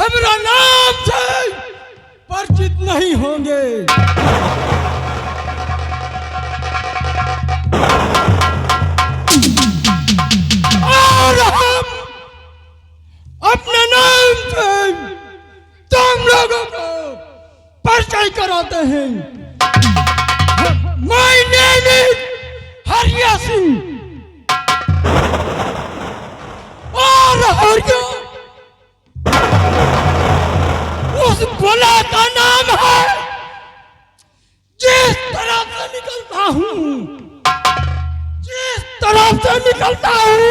हमारा नाम से परिचित नहीं होंगे। और हम अपने नाम से तुम लोगों को परिचय कराते हैं। My name is हरिया सिंह। और हरिया उस बला का नाम है जिस तरफ से निकलता हूँ, जिस तरफ से निकलता हूँ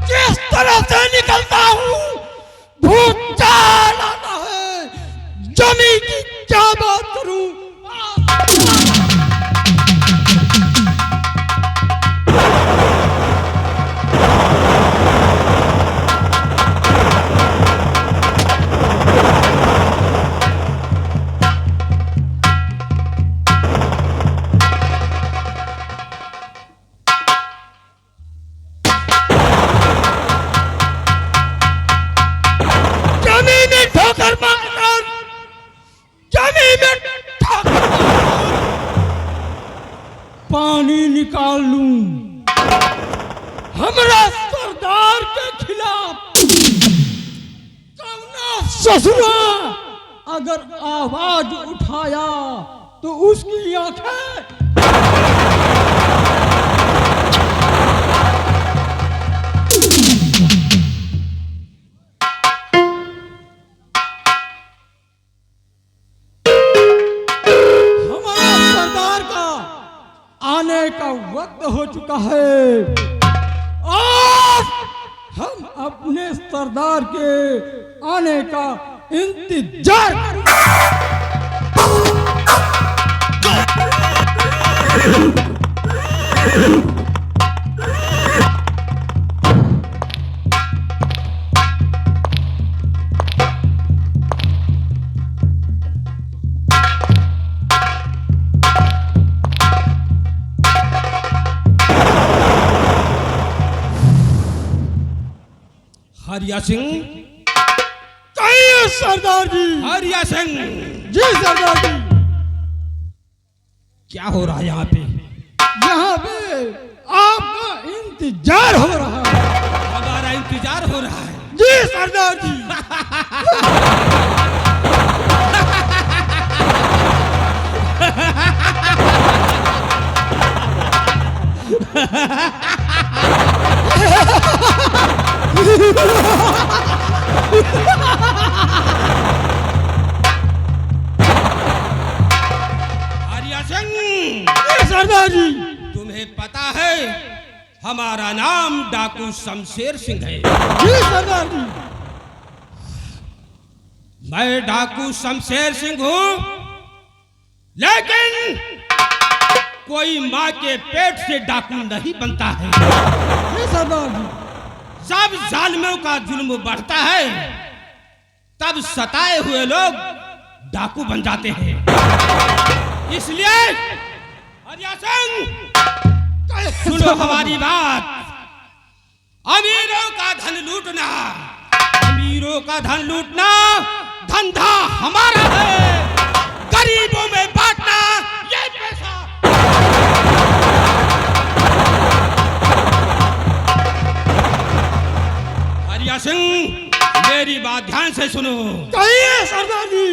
जिस तरफ से निकलता हूँ भूचाल आता है। जमीन की क्या बात करूं। पानी निकाल लूं। हमारा सरदार के खिलाफ ससुरा अगर आवाज उठाया तो उसकी आंखें आने का वक्त हो चुका है और हम अपने सरदार के आने का इंतजार हरिया सिंह। कहिए सरदार जी। हरिया सिंह जी सरदार जी। क्या हो रहा है यहाँ पे? यहाँ पे आपका इंतजार हो रहा है। हमारा इंतजार हो रहा है? जी सरदार जी। हरिया सिंह। सरदार जी। तुम्हें पता है हमारा नाम डाकू शमशेर सिंह है। जी सरदार जी। मैं डाकू शमशेर सिंह हूँ, लेकिन कोई माँ के पेट से डाकू नहीं बनता है। जी सरदार जी। जब जालिमों का जुल्म बढ़ता है तब सताए हुए लोग डाकू बन जाते हैं। इसलिए हरिया सिंह सुनो हमारी बात। अमीरों का धन लूटना, अमीरों का धन लूटना धंधा हमारा है। गरीबों में बांटना ये पैसा। हरिया सिंह मेरी बात ध्यान से सुनो। कहिए सरदार जी।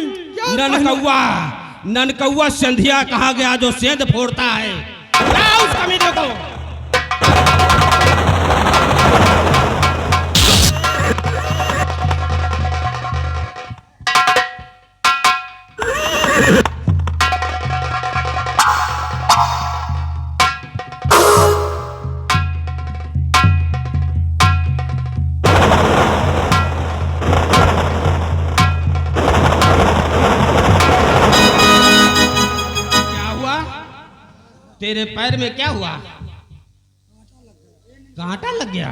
ननकौआ संधिया कहा गया जो सेंध फोड़ता है। क्या उस कमीने को? तेरे पैर में क्या हुआ? कांटा लग गया?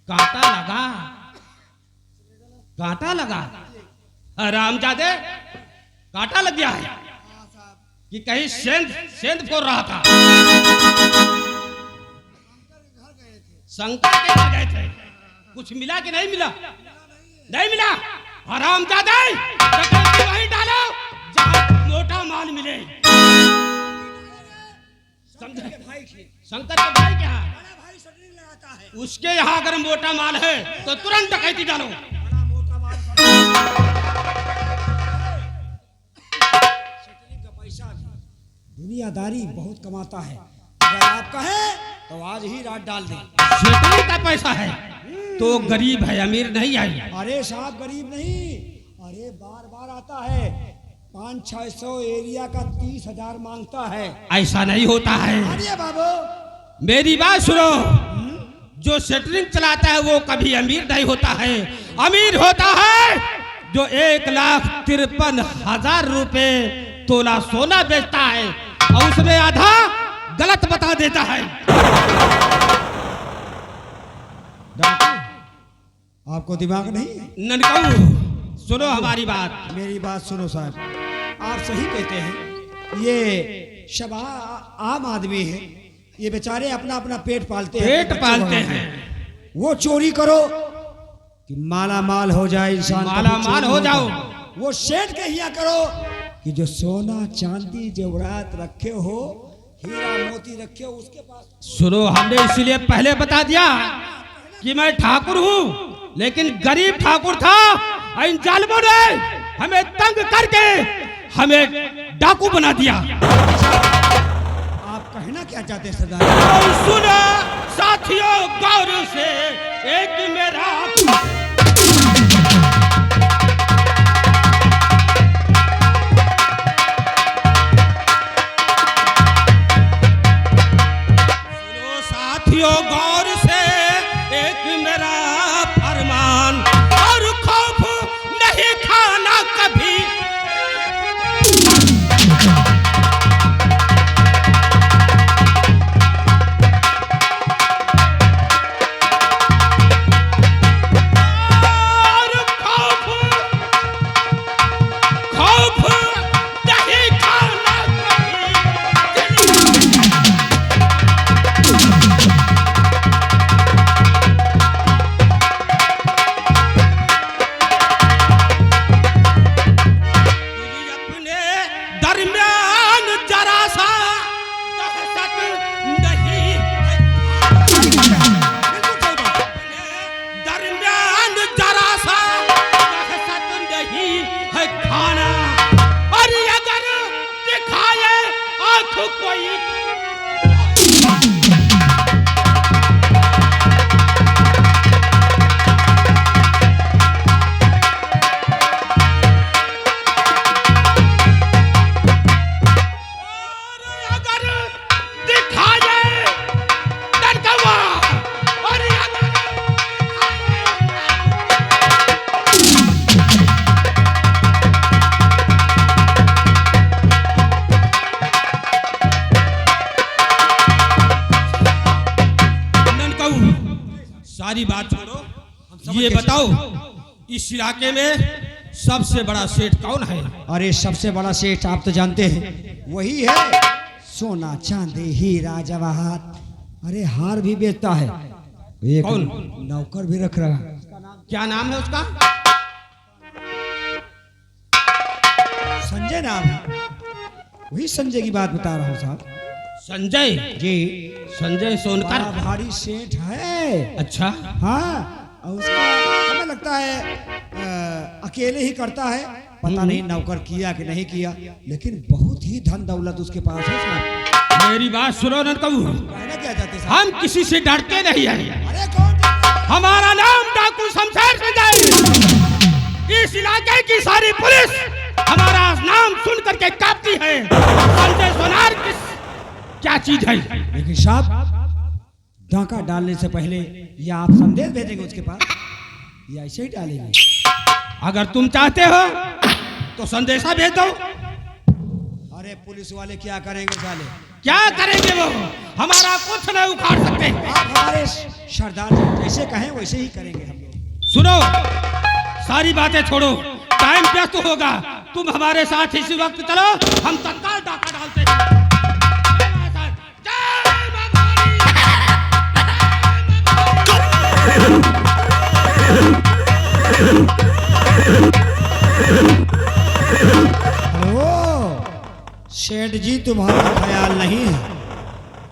कांटा लगा? कांटा लगा? हरामजादे, कांटा लग गया है? कि कहीं सेंध सेंध फोड़ रहा था। शंकर के घर गए थे, कुछ मिला कि नहीं मिला? नहीं मिला। हरामजादे, डकैती वहीं डालो जहां मोटा माल मिले। समझे? शंकर के भाई क्या है? उसके यहाँ अगर मोटा माल है तो तुरंत डकैती डालो। दुनियादारी बहुत कमाता है, अगर आप कहें तो आज ही रात डाल दें। सेठनी का पैसा है तो गरीब है, अमीर नहीं आई। अरे साहब गरीब नहीं, अरे बार बार आता है, 500-600 एरिया का 30,000 मांगता है। ऐसा नहीं होता है। अरे बाबू मेरी बात सुनो, जो सेटरिंग चलाता है वो कभी अमीर नहीं होता है। अमीर होता है जो 1,53,000 रुपए तोला सोना बेचता है और उसमें आधा गलत बता देता है। आपको दिमाग नहीं है? ननकाऊ, सुनो हमारी बात। मेरी बात सुनो साहब, आप सही कहते हैं। ये सब आम आदमी है, ये बेचारे अपना अपना पेट पालते हैं, पेट पालते हैं। वो चोरी करो कि माला माल हो जाए इंसान, माला माल हो जाओ। वो सेठ के हिया करो कि जो सोना चांदी जेवरात रखे हो, हीरा मोती रखे हो उसके पास। सुनो, हमने इसीलिए पहले बता दिया कि मैं ठाकुर हूँ, लेकिन गरीब ठाकुर था। इन जालिमों ने हमें तंग करके हमें डाकू बना दिया। आप कहना क्या चाहते हैं सरदार? सुनो साथियों गौर से, एक मेरा गौर से, एक मेरा फरमान, और खौफ नहीं खाना कभी। और खौफ नहीं खाना दरमियान जरा सा दहशत नहीं है। दरमियान जरा सा दहशत नहीं है खाना, और अगर दिखाए आंख कोई सारी बात छोड़ो, ये बताओ इस इलाके में सबसे बड़ा सेठ कौन है? अरे सबसे बड़ा सेठ आप तो जानते हैं, वही है सोना चांदी हीरा जवाहर। अरे हार भी बेचता है, एक कौन? नौकर भी रख रहा। क्या नाम है उसका? संजय नाम है। वही संजय की बात बता रहा हूँ साहब। संजय जी, संजय सोनकर बड़ा भारी सेठ है। अच्छा, हाँ, और उसका हमें लगता है अकेले ही करता है, पता नहीं नौकर किया कि नहीं किया, लेकिन बहुत ही धन दौलत उसके पास है साहब। मेरी बात सुनो ननकऊ, कहना क्या चाहते साहब? हम किसी से डरते नहीं हैं। अरे कौन? हमारा नाम डाकू शमशेर संजय। इस इलाके की सारी पुलिस हमारा नाम सुन करके कांपती है। संजय सोनार किस क्या चीज है? लेकिन साहब डाका डालने से पहले या आप संदेश भेजेंगे उसके पास या ऐसे ही डालेंगे? अगर तुम चाहते हो तो संदेशा भेज दो। अरे पुलिस वाले क्या करेंगे साले? क्या करेंगे वो? हमारा कुछ नहीं उखाड़ सकते। आप हमारे सरदार जी जैसे कहें वैसे ही करेंगे हम लोग। सुनो, सारी बातें छोड़ो, टाइम व्यस्त होगा, तुम हमारे साथ इसी वक्त चलो, हम तत्काल डाका डालते हैं। जय मां भवानी! हेलो सेठ जी, तुम्हारा ख्याल नहीं है,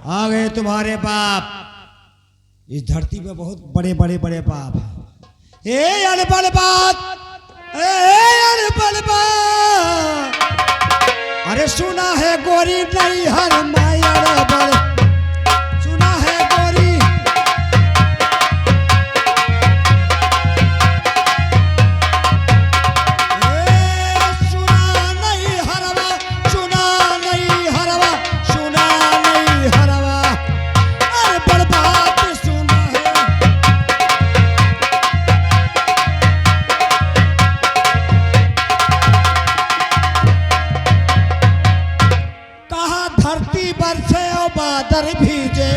आ गए तुम्हारे बाप। इस धरती पे बहुत बड़े बड़े बड़े बाप हैं। ए अनपढ़ बात, अनपढ़ बात, अरे सुना है गोरी नहीं हर माया बड़, सुना है गोरी। सुना नहीं हरवा, सुना नहीं हरवा, सुना नहीं हरवा, अनपढ़ बात सुना है। कहा धरती बरसे और बादल भीजे,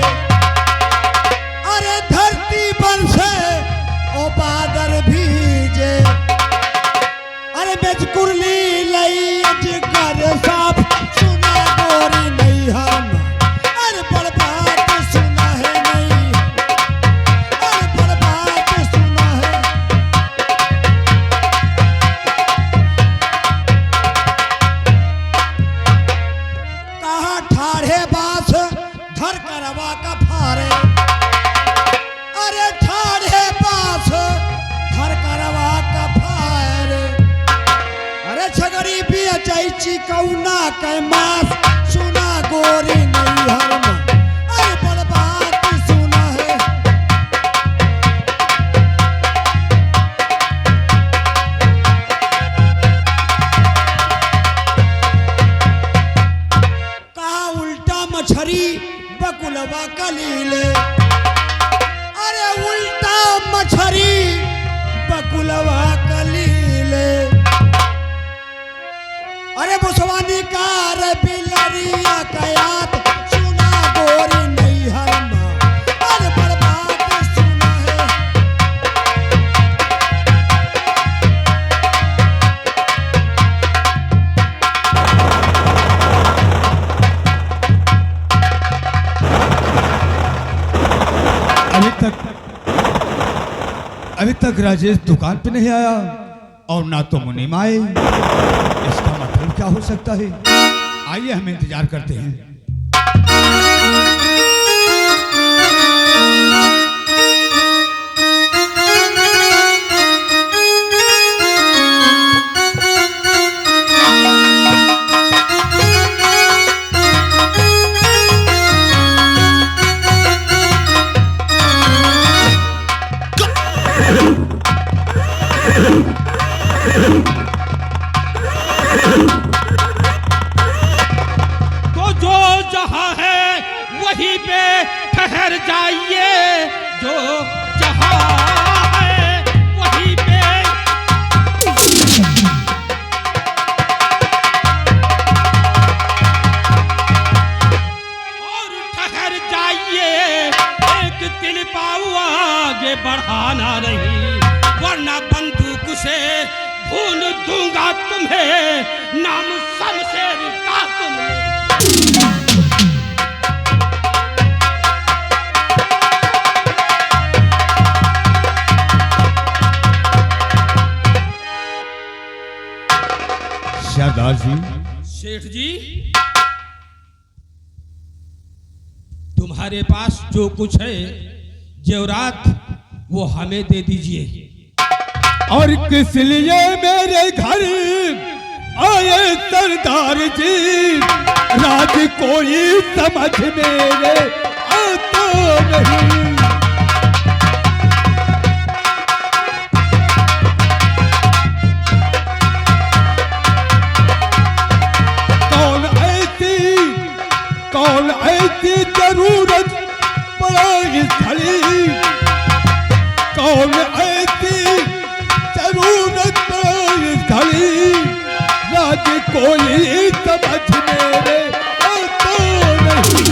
अरे धरती बरसे और बादल भीजे, अरे बेचकुरली लई जिगर साफ, सुना गोरी नहीं हम, अरे बड़ बात सुना है नहीं, अरे बड़ बात सुना है। कहा ठाढ़े बास धर करवा का फारे, अरे ठाढ़े बास धर करवा का फारे, अरे छगड़ी भी चैची कौना के मास, सुना गोरी नहीं हरम, अरे बड़ बात सुना है। कहा उल्टा मछरी बकुलवा कलीले, अरे उल्टा मछरी बकुलवा कलीले, अरे बुसवानी का रे बिलरिया कयात, सुना गोरी नहीं हरम, अरे बड़ बात सुना है। अभी तक राजेश दुकान पे नहीं आया और ना तो मुनीम आए। इसका मतलब क्या हो सकता है? आइए हम इंतजार करते हैं। तो जो जहां है वहीं पे ठहर जाइए, जो जहां है वहीं पे। और ठहर जाइए, एक तिल पाऊ आगे बढ़ाना नहीं, वरना बंदूक से भून दूंगा तुम्हें, नाम शमशेर का तुमने। सरदार जी, सेठ जी, तुम्हारे पास जो कुछ है जेवरात वो हमें दे दीजिए। और किस लिए मेरे घर आए सरदार जी, राज कोई समझ मेरे आता नहीं। कौन ऐसी जरूरत पड़े खड़ी, कौन ऐसी जरूरत पड़े खड़ी, राज कोई समझ मेरे आता नहीं।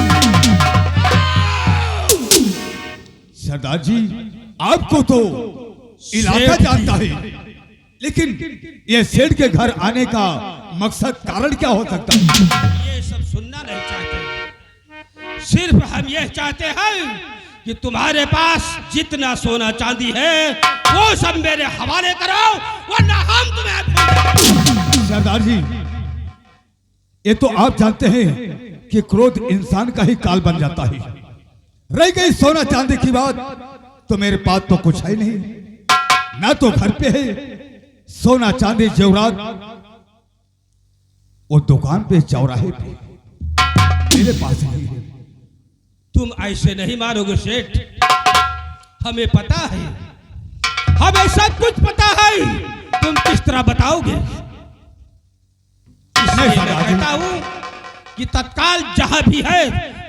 सरदार जी, आपको तो इलाका जानता है, लेकिन ये सेठ के घर आने का मकसद कारण क्या हो सकता है? ये सब सुनना नहीं चाहते, सिर्फ हम ये चाहते हैं कि तुम्हारे पास जितना सोना चांदी है वो सब मेरे हवाले करो, वरना हम तुम्हें। सरदार जी, ये तो आप जानते हैं कि क्रोध इंसान का ही काल बन जाता है। रह गई सोना चांदी की बात, तो मेरे पास तो कुछ है नहीं, ना तो घर पे है सोना चांदी जेवरात, वो दुकान पे चौराहे पे मेरे पास नहीं है। तुम ऐसे नहीं मारोगे सेठ, हमें पता है, हमें सब कुछ पता है, तुम किस तरह बताओगे? इसलिए मैं कहता हूं कि तत्काल जहां भी है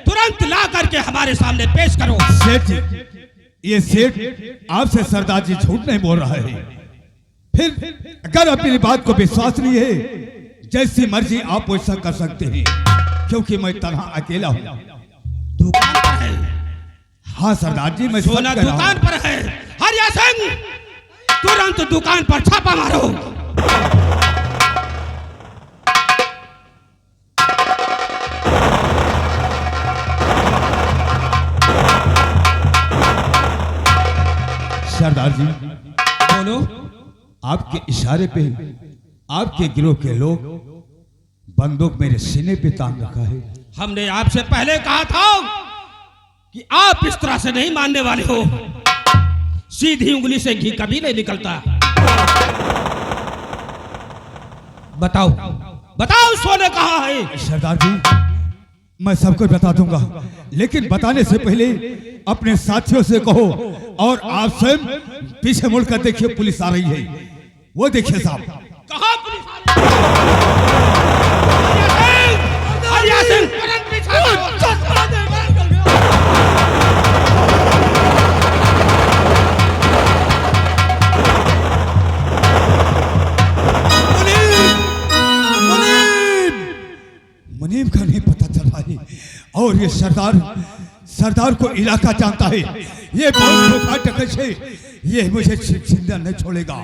तुरंत ला करके हमारे सामने पेश करो। सेठ जी, ये सेठ आपसे सरदार जी झूठ नहीं बोल रहा है। फिर अगर अपनी बात को विश्वास नहीं है, जैसी मर्जी आप वैसा कर सकते हैं, क्योंकि मैं तनहा अकेला हूं। दुकान पर है? हाँ सरदार जी, मैं सोना सब कह रहा हूं। दुकान पर है। हरिया सिंह, तुरंत दुकान पर छापा मारो। सरदार जी, बोलो। आपके इशारे पे आपके गिरोह के लोग बंदूक मेरे सीने पे तान रखा है। हमने आपसे पहले कहा था कि आप इस तरह से नहीं मानने वाले हो, सीधी उंगली से घी कभी नहीं निकलता। बताओ बताओ, सोने कहाँ है? सरदार जी, मैं सब कुछ बता दूंगा, लेकिन बताने से पहले अपने साथियों से कहो और आप स्वयं पीछे मुड़कर देखिए, पुलिस आ रही है। वो देखिए साहब। कहाँ पुलिस आ रही है? हरिया सिंह, तुरंत पीछे करो। मुनीम का नहीं पता चल रहा है, और ये सरदार को इलाका जानता है। ये बहुत धोखा टकश है, ये मुझे जिंदा नहीं छोड़ेगा।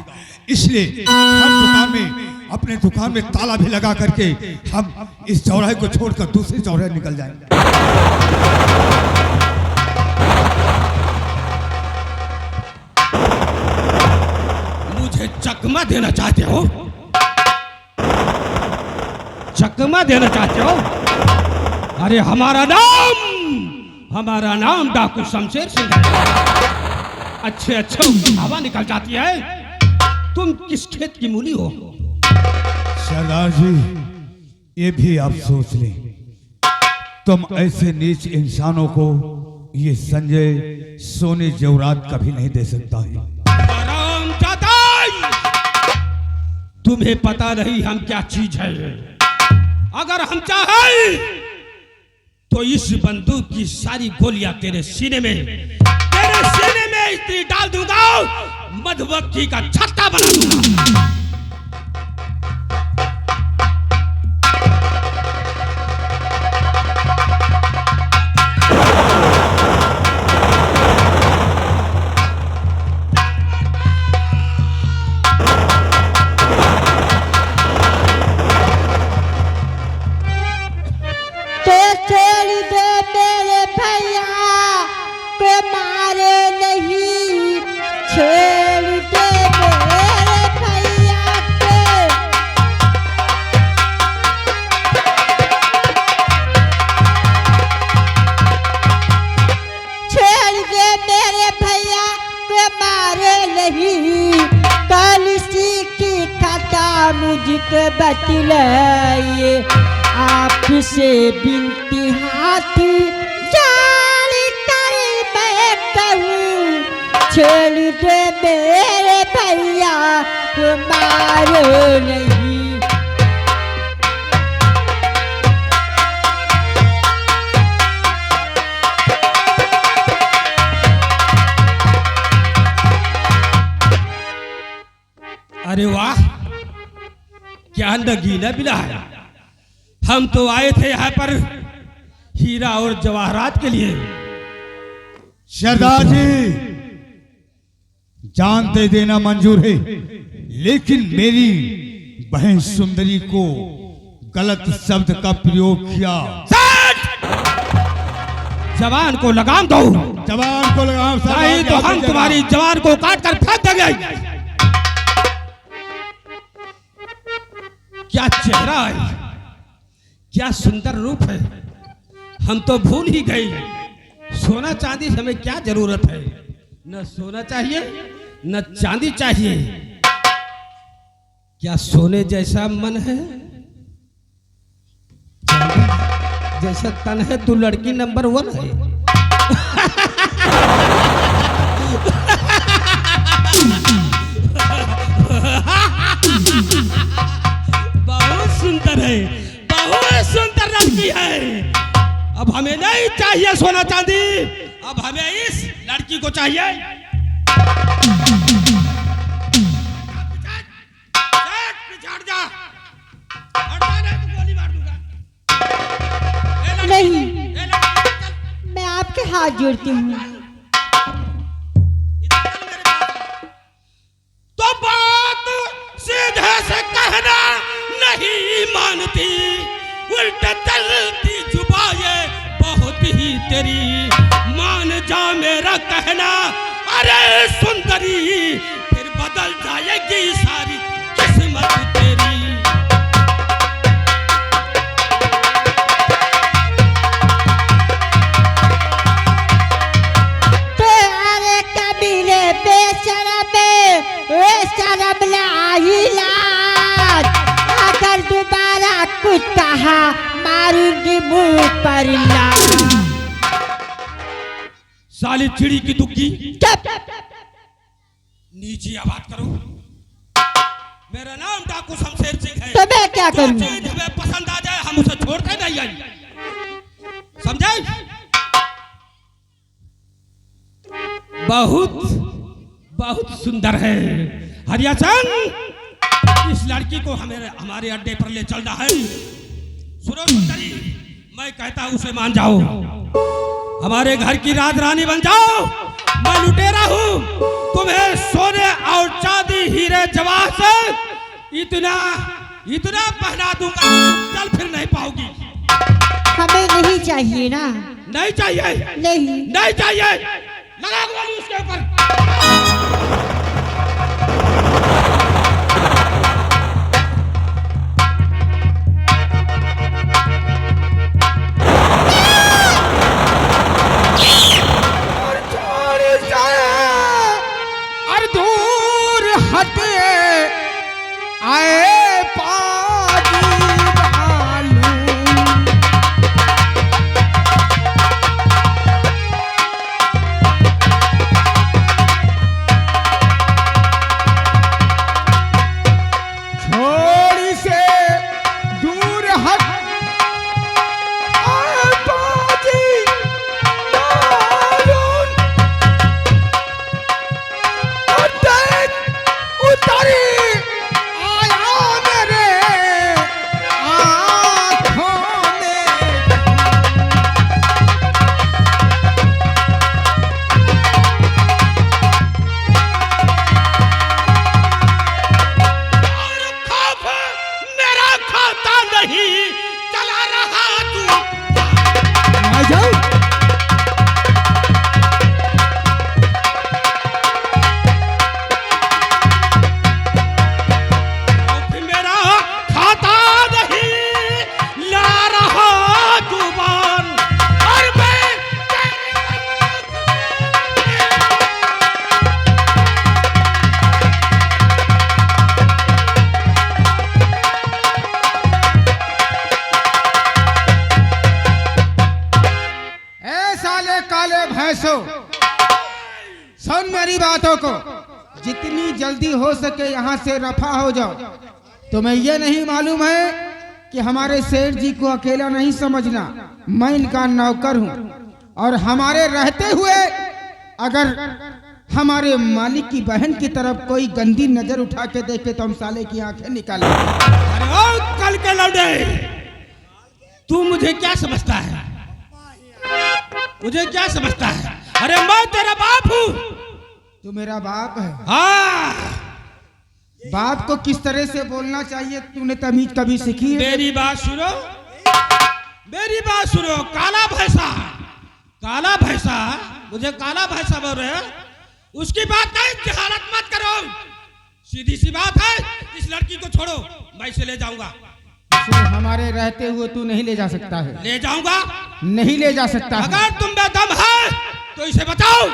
इसलिए हम दुकान में, अपने दुकान में ताला भी लगा करके हम इस चौराहे को छोड़कर दूसरे चौराहे निकल जाएंगे। मुझे चकमा देना चाहते हो? चकमा देना चाहते हो? अरे हमारा नाम डाकू शमशेर सिंह है। अच्छे हवा निकल जाती है। तुम किस खेत की मूली हो? सरदार जी, ये भी आप सोच लें, तुम ऐसे नीच इंसानों को ये संजय सोने जेवरात कभी नहीं दे सकता है। हरामजादा! तुम्हें पता नहीं हम क्या चीज है। अगर हम चाहें तो इस बंदूक की सारी गोलियां तेरे सीने में इतनी डाल दूंगा, मधुमक्खी का छत्ता बना दूंगा। मुझके बतलाइए आपसे बिनती हाथी जान कर मैं कहूँ, छोड़ दे मेरे भैया को मारो नहीं। अरे वाह, क्या नगीना मिला है। हम तो आए थे यहाँ पर हीरा और जवाहरात के लिए। सरदार जी, जान दे देना मंजूर है, लेकिन मेरी बहन सुंदरी को गलत शब्द का प्रयोग किया। जवान को लगाम दो। जवान को लगाम, नहीं तो हम तुम्हारी जवान को काट कर फेंक देंगे। क्या चेहरा है, क्या सुंदर रूप है, हम तो भूल ही गए। सोना चांदी हमें क्या जरूरत है, न सोना चाहिए न चांदी चाहिए। क्या सोने जैसा मन है, चांदी जैसा तन है, तू लड़की नंबर 1 है। बहुत सुंदर है, बहुत सुंदर लड़की है। अब हमें नहीं चाहिए सोना चांदी, अब हमें इस लड़की को चाहिए। पिछाड़ जा, हटना नहीं तो गोली मार दूंगा। नहीं, मैं आपके हाथ जोड़ती हूँ। तो बात सीधे से कहना नहीं मानती, उल्टा चलती जुबाए बहुत ही तेरी। मान जा मेरा कहना, अरे सुंदरी, फिर बदल जाएगी सारी किस्मत तेरी। तेरे कबीले बेशरम लाज, अगर दोबारा कुछ कहा मारूंगी मुंह पर लात। साली चिड़ी की दुग्गी, चुप! नीची आवाज करो। मेरा नाम डाकू शमशेर सिंह है। तो मैं क्या जो करूं? चीज हमें पसंद आ जाए हम उसे छोड़ते नहीं आई, समझे? बहुत बहुत सुंदर है हरियाचंद, इस लड़की को हमारे अड्डे पर ले चलना है। सुनो सुंदरी, मैं कहता हूं उसे मान जाओ, हमारे घर की राज रानी बन जाओ। मैं लुटेरा हूं, तुम्हें सोने और चांदी हीरे जवाहर से इतना इतना पहना दूंगा, चल फिर नहीं पाओगी। हमें नहीं चाहिए ना। नहीं चाहिए, नहीं, नहीं चाहिए, लगा गोली उसके ऊपर। आए पाजी छोड़ी से दूर हट, आए पाजी मालूम, उतरी सुन मेरी बातों को, जितनी जल्दी हो सके यहाँ से रफा हो जाओ। तुम्हें यह नहीं मालूम है कि हमारे सेठ जी को अकेला नहीं समझना, मैं इनका नौकर हूँ, और हमारे रहते हुए अगर हमारे मालिक की बहन की तरफ कोई गंदी नजर उठा के देखे तो हम साले की आंखें निकालें। अरे ओ कल के लौटे, तू मुझे क्या समझता है? मुझे क्या समझता है? अरे मैं तेरा बाप हूँ। तू मेरा बाप है? हाँ, बात को किस तरह से बोलना चाहिए तूने तमीज कभी सीखी है? मेरी बात सुनो, मेरी बात सुनो। काला भैंसा, काला भैंसा, मुझे काला भैंसा बोल रहे हैं, उसकी बात नहीं, जहालत मत करो। सीधी सी बात है, इस लड़की को छोड़ो, मैं इसे ले जाऊंगा। इसे हमारे रहते हुए तू नहीं ले जा सकता है। ले जाऊंगा, नहीं ले जा सकता है। अगर तुम में दम है तो इसे बताओ।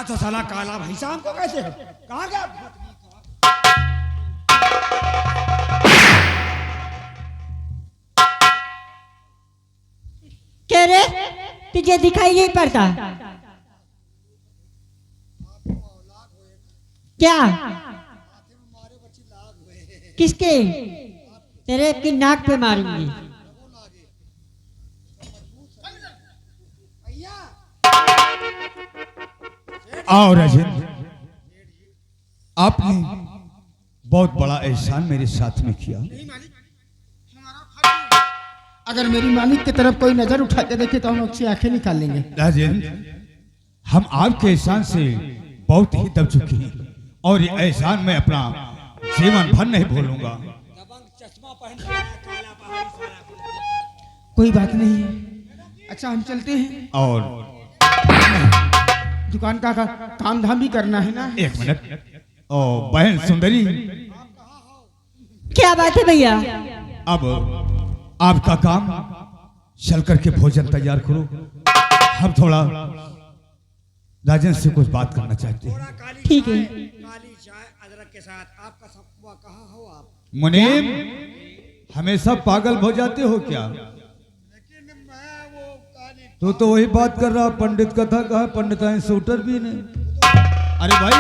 तो साला काला भैंसा हमको कैसे है? कहाँ गया? क्या रे, तुझे दिखाई नहीं पड़ता क्या? किसके? तेरे की नाक पे मारूंगी। आओ राजन, आपने बहुत बड़ा एहसान मेरे साथ में किया। अगर मेरी मालिक की तरफ कोई नजर उठा के देखे तो हम उसकी आंखें निकाल लेंगे। राजन, हम आपके एहसान से बहुत ही दब चुके हैं और ये एहसान मैं अपना जीवन भर नहीं भूलूंगा। कोई बात नहीं है। अच्छा हम चलते हैं, और दुकान का काम धाम भी करना है ना। एक मिनट, ओ बहन सुंदरी, क्या बात है भैया? अब आपका काम चल करके भोजन तैयार करो। हम थोड़ा राजन से कुछ बात करना चाहते हैं। ठीक है। काली चाय अदरक के साथ। आपका सब कहाँ हो आप? मुनीम, हमेशा पागल हो जाते हो क्या? तो वही बात कर रहा, पंडित कथा कहा, पंडिताइन सूटर भी नहीं। अरे भाई,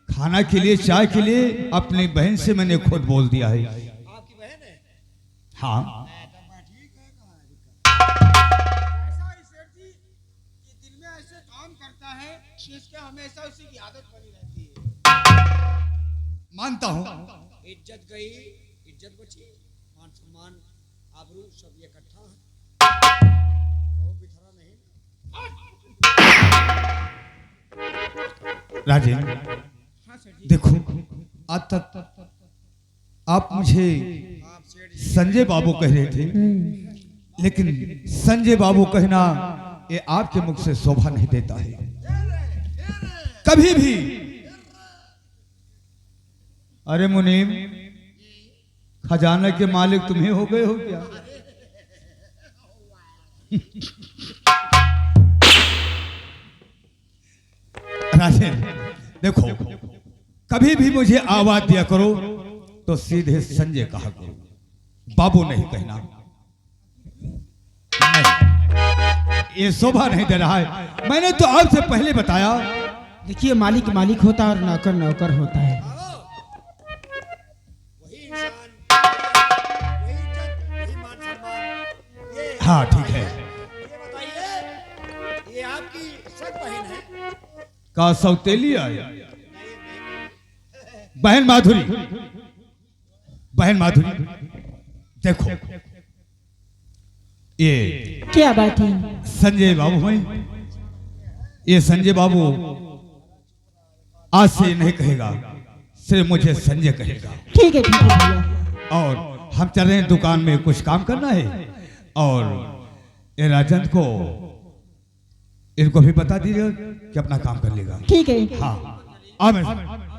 खाना के लिए, चाय के लिए अपनी बहन से मैंने खुद बोल दिया है। आपकी बहन है? हाँ, दिल में ऐसे काम करता है कि इसके हमेशा उसी की आदत बनी रहती है। मानता हूँ। इज्जत गई, इज्जत बची, मान सम्मान आबरू सब ये इकट्ठा है। राजन देखो, आज तक आप मुझे संजय बाबू कह रहे थे, लेकिन संजय बाबू कहना ये आपके मुख से शोभा नहीं देता है। कभी भी। अरे मुनीम, खजाना के मालिक तुम्हें हो गए हो क्या? राजन देखो, कभी भी मुझे आवाज दिया करो तो सीधे संजय कहा करो, बाबू नहीं कहना। नहीं, ये शोभा नहीं दे रहा है। मैंने तो आपसे पहले बताया। देखिए, मालिक मालिक होता है और नौकर नौकर होता है। वही इंसान, वही इज्जत, वही मान सम्मान। ये हाँ ठीक है। ये बताइए, ये आपकी सग बहन है? का सौतेली आया? बहन माधुरी, बहन माधुरी, देखो ये क्या बात है? संजय बाबू हैं। ये संजय बाबू आज से नहीं कहेगा, सिर्फ मुझे संजय कहेगा। ठीक है भैया। और हम चल रहे हैं दुकान में, कुछ काम करना है। और ये राजन को, इनको भी बता दीजिएगा कि अपना काम कर लेगा। ठीक है। हाँ, आओ मेरे साथ।